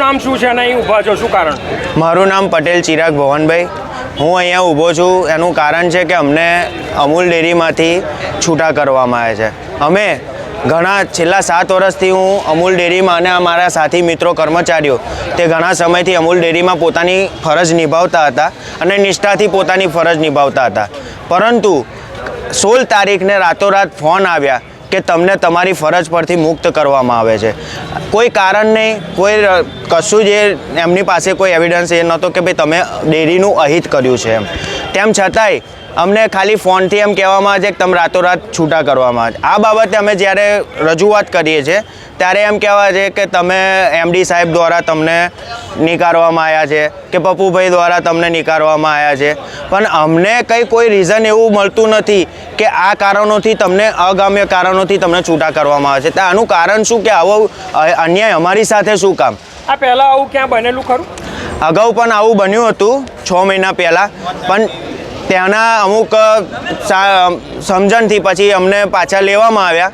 નામ શું છે અને અહીં ઊભા છો, શું કારણ? મારું નામ પટેલ ચિરાગ ભવનભાઈ. હું અહીંયા ઊભો છું એનું કારણ છે કે અમને અમૂલ ડેરીમાંથી છૂટા કરવામાં આવે છે. અમે ઘણા છેલ્લા 7 વર્ષથી હું અમૂલ ડેરીમાં અને અમારા સાથી મિત્રો કર્મચારીઓ તે ઘણા સમયથી અમૂલ ડેરીમાં પોતાની ફરજ નિભાવતા હતા અને નિષ્ઠાથી પોતાની ફરજ નિભાવતા હતા. પરંતુ 16 તારીખને રાતોરાત ફોન આવ્યા કે તમને તમારી ફરજ પરથી મુક્ત કરવામાં આવે છે. કોઈ કારણ નહીં, કોઈ કશું જે એમની પાસે કોઈ એવિડન્સ એ નહોતો કે ભાઈ તમે ડેરીનું અહિત કર્યું છે એમ. તેમ છતાંય અમને ખાલી ફોનથી એમ કહેવામાં આવે છે કે તમે રાતોરાત છૂટા કરવામાં આવે છે. આ બાબતે અમે જ્યારે રજૂઆત કરીએ છીએ ત્યારે એમ કહેવાય છે કે તમે એમડી સાહેબ દ્વારા તમને નીકાળવામાં આવ્યા છે કે પપ્પુભાઈ દ્વારા તમને નીકાળવામાં આવ્યા છે. પણ અમને કંઈ કોઈ રીઝન એવું મળતું નથી કે આ કારણોથી તમને અગમ્ય કારણોથી તમને છૂટા કરવામાં આવે છે. તો આનું કારણ શું કે આવો અન્યાય અમારી સાથે શું કામ? આ પહેલાં આવું ક્યાં બનેલું ખરું? અગાઉ પણ આવું બન્યું હતું 6 મહિના પહેલાં, પણ ત્યાંના અમુક સમજણથી પછી અમને પાછા લેવામાં આવ્યા.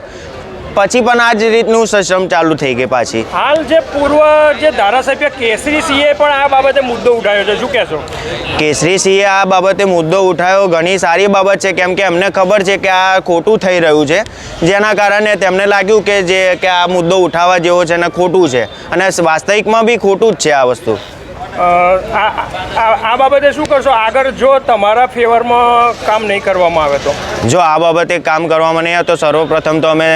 પછી પણ આ જ રીતનું સિસ્ટમ ચાલુ થઈ ગઈ પાછી. હાલ જે પૂર્વ જે ધારાસભ્ય કેસરી સિંહે પણ આ બાબતે મુદ્દો ઉઠાવ્યો છે, શું કહેશો? કેસરી સિંહે આ બાબતે મુદ્દો ઉઠાવ્યો ઘણી સારી બાબત છે, કેમ કે એમને ખબર છે કે આ ખોટું થઈ રહ્યું છે, જેના કારણે તેમને લાગ્યું કે આ મુદ્દો ઉઠાવવા જેવો છે અને ખોટું છે, અને વાસ્તવિકમાં બી ખોટું જ છે આ વસ્તુ. આ બાબતે શું કરશો આગળ જો તમારા ફેવરમાં કામ નહીં કરવામાં આવે તો? જો આ બાબતે કામ કરવામાં નહીં આવે તો સર્વપ્રથમ તો અમે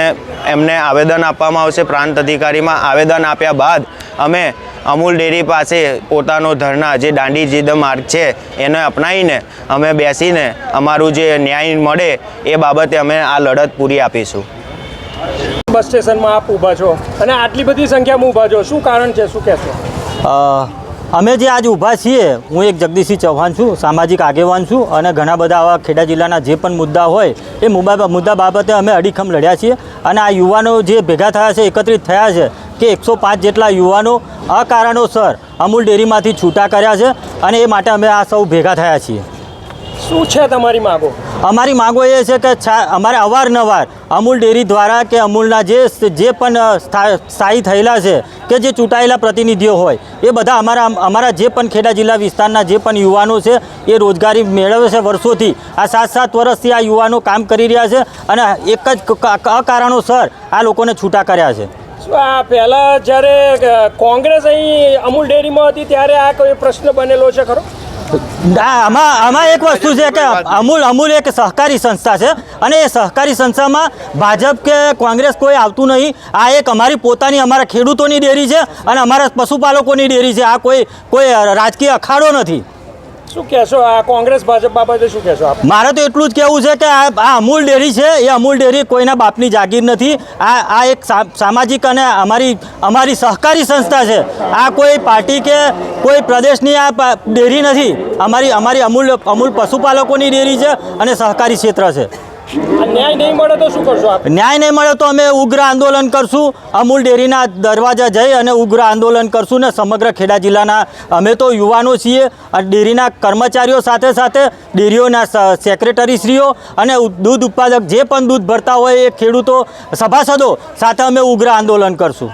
એમને આવેદન આપવામાં આવશે પ્રાંત અધિકારીમાં. આવેદન આપ્યા બાદ અમે અમૂલ ડેરી પાસે પોતાનો ધરના જે દાંડી જીદ માર્ગ છે એને અપનાવીને અમે બેસીને અમારું જે ન્યાય મળે એ બાબતે અમે આ લડત પૂરી આપીશું. બસ સ્ટેશનમાં આપ ઊભા છો અને આટલી બધી સંખ્યામાં ઊભા છો, શું કારણ છે, શું કહેશો? અમે જે આજ ઊભા છીએ, હું એક જગદીશસિંહ ચૌહાણ છું, સામાજિક આગેવાન છું, અને ઘણા બધા આવા ખેડા જિલ્લાના જે પણ મુદ્દા હોય એ મુદ્દા બાબતે અમે અડીખમ લડ્યા છીએ. અને આ યુવાનો જે ભેગા થયા છે, એકત્રિત થયા છે કે 105 જેટલા યુવાનો અકારણોસર અમૂલ ડેરીમાંથી છૂટા કર્યા છે, અને એ માટે અમે આ સૌ ભેગા થયા છીએ. શું છે તમારી માગો? અમારી માગો એ છે કે અમારે અવારનવાર અમૂલ ડેરી દ્વારા કે અમૂલના જે પણ સ્થાયી થયેલા છે કે જે ચૂંટાયેલા પ્રતિનિધિઓ હોય એ બધા અમારા જે પણ ખેડા જિલ્લા વિસ્તારના જે પણ યુવાનો છે એ રોજગારી મેળવે છે વર્ષોથી. આ 7 વર્ષથી આ યુવાનો કામ કરી રહ્યા છે અને એક જ અકારણોસર આ લોકોને છૂટા કર્યા છે. આ પહેલાં જ્યારે કોંગ્રેસ અહીં અમૂલ ડેરીમાં હતી ત્યારે આ કોઈ પ્રશ્ન બનેલો છે ખરો? આમાં એક વસ્તુ છે કે અમૂલ એક સહકારી સંસ્થા છે, અને એ સહકારી સંસ્થામાં ભાજપ કે કોંગ્રેસ કોઈ આવતું નહીં. આ એક અમારી પોતાની અમારા ખેડૂતોની ડેરી છે અને અમારા પશુપાલકોની ડેરી છે. આ કોઈ રાજકીય અખાડો નથી. શું કહેશો આ કોંગ્રેસ ભાજપ બાબતે, શું કહેશો આપ? મારે તો એટલું જ કહેવું છે કે આ અમૂલ ડેરી છે એ અમૂલ ડેરી કોઈના બાપની જાગીર નથી. આ એક સામાજિક અને અમારી સહકારી સંસ્થા છે. આ કોઈ પાર્ટી કે કોઈ પ્રદેશની આ ડેરી નથી. અમારી અમૂલ પશુપાલકોની ડેરી છે અને સહકારી ક્ષેત્ર છે. ન્યાય નહીં મળે તો શું કરશો આપ? ન્યાય નહીં મળે તો અમે ઉગ્ર આંદોલન કરશું. અમૂલ ડેરીના દરવાજા જઈ અને ઉગ્ર આંદોલન કરશું. ને સમગ્ર ખેડા જિલ્લાના અમે તો યુવાનો છીએ, ડેરીના કર્મચારીઓ સાથે સાથે ડેરીઓના સેક્રેટરીશ્રીઓ અને દૂધ ઉત્પાદક જે પણ દૂધ ભરતા હોય એ ખેડૂતો સભાસદો સાથે અમે ઉગ્ર આંદોલન કરશું.